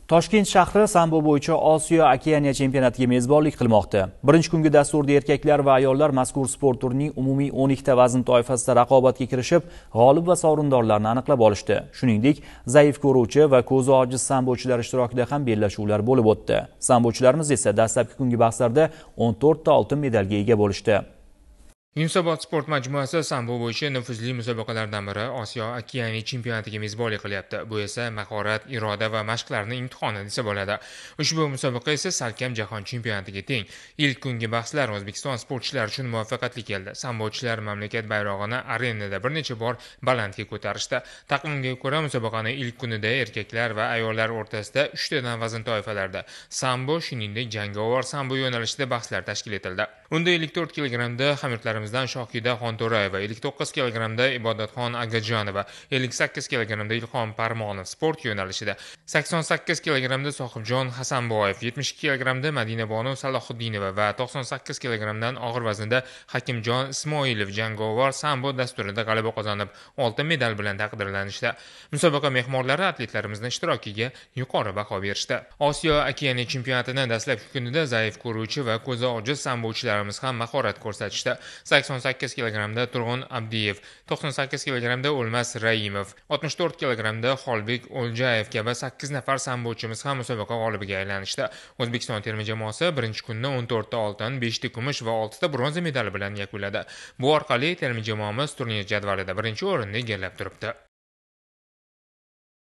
Toshkent shahri sambo bo'yicha Osiyo Okeaniya chempionatiga mezbonlik qilmoqda. Birinchi kungi dasturda erkaklar va ayollar mazkur sport turining umumiy 12 ta vazn toifasida raqobatga kirishib, g'olib va sovrindorlarni aniqlab olishdi. Shuningdek, zaif ko'ruvchi va ko'zi ojiz sambochilar ishtirokida ham bellashuvlar bo'lib o'tdi. Sambochilarimiz esa dastlabki kungi bahslarda 14 ta oltin medalga ega bo'lishdi. Yunusobod sport majmuasi sambo bo'yicha nufuzli musobaqalardan biri Osiyo Okeaniya chempionatiga mezbonlik qilyapti. Bu esa mahorat, iroda va mashqlarning imtihoni desa bo'ladi. Ushbu musobaqa esa salkam jahon chempionatiga teng. Ilk kungi bahslar O'zbekiston sportchilari uchun muvaffaqiyatli keldi. Sambochilar mamlakat bayrog'ini arenada bir necha bor balandga ko'tarishdi. Taqvimga ko'ra musobaqaning ilk kunida erkaklar va ayollar o'rtasida 3 tadan vazn toifalarida sambo, shuningdek jangovar sambo yo'nalishida bahslar tashkil etildi. Unda 54 kilogramda hamyurtlarimizdan Shohida Xonto'rayeva, 59 kilogramda Ibodatxon Agajonova, 58 kilogramda Ilhom Parmonov sport yo'nalishida, 88 kilogramda Sohibjon Hasanboyev, 72 kilogramda Madinabonu Salohiddinova va 98 kilogramdan og'ir vaznda Hakimjon Ismoilov jangovar sambo dasturida g'alaba qozonib, oltin medal bilan taqdirlanishdi. Musobaqa mehmonlari atletlarimizning ishtirokiga yuqori baho berishdi. Osiyo Okeaniya chempionatining dastlabki kunida zaif ko'ruvchi va ko'zi ojiz sambochilarimiz ham mahorat ko'rsatishdi. 88 kilogramda Turg'un Abdiyev, 98 kilogramda O'lmas Raimov, 64 kilogramda Xolbek O'ljayev kabi 8 nafar sambochimiz ham musobaqa g'olibiga aylanishdi. O'zbekiston terma jamoasi birinchi kunni 14 ta oltin, 5 ta kumush va 6 ta bronza medali bilan yakunladi. Bu orqali terma jamoamiz turnir jadvalida birinchi o'rinni egallab turibdi.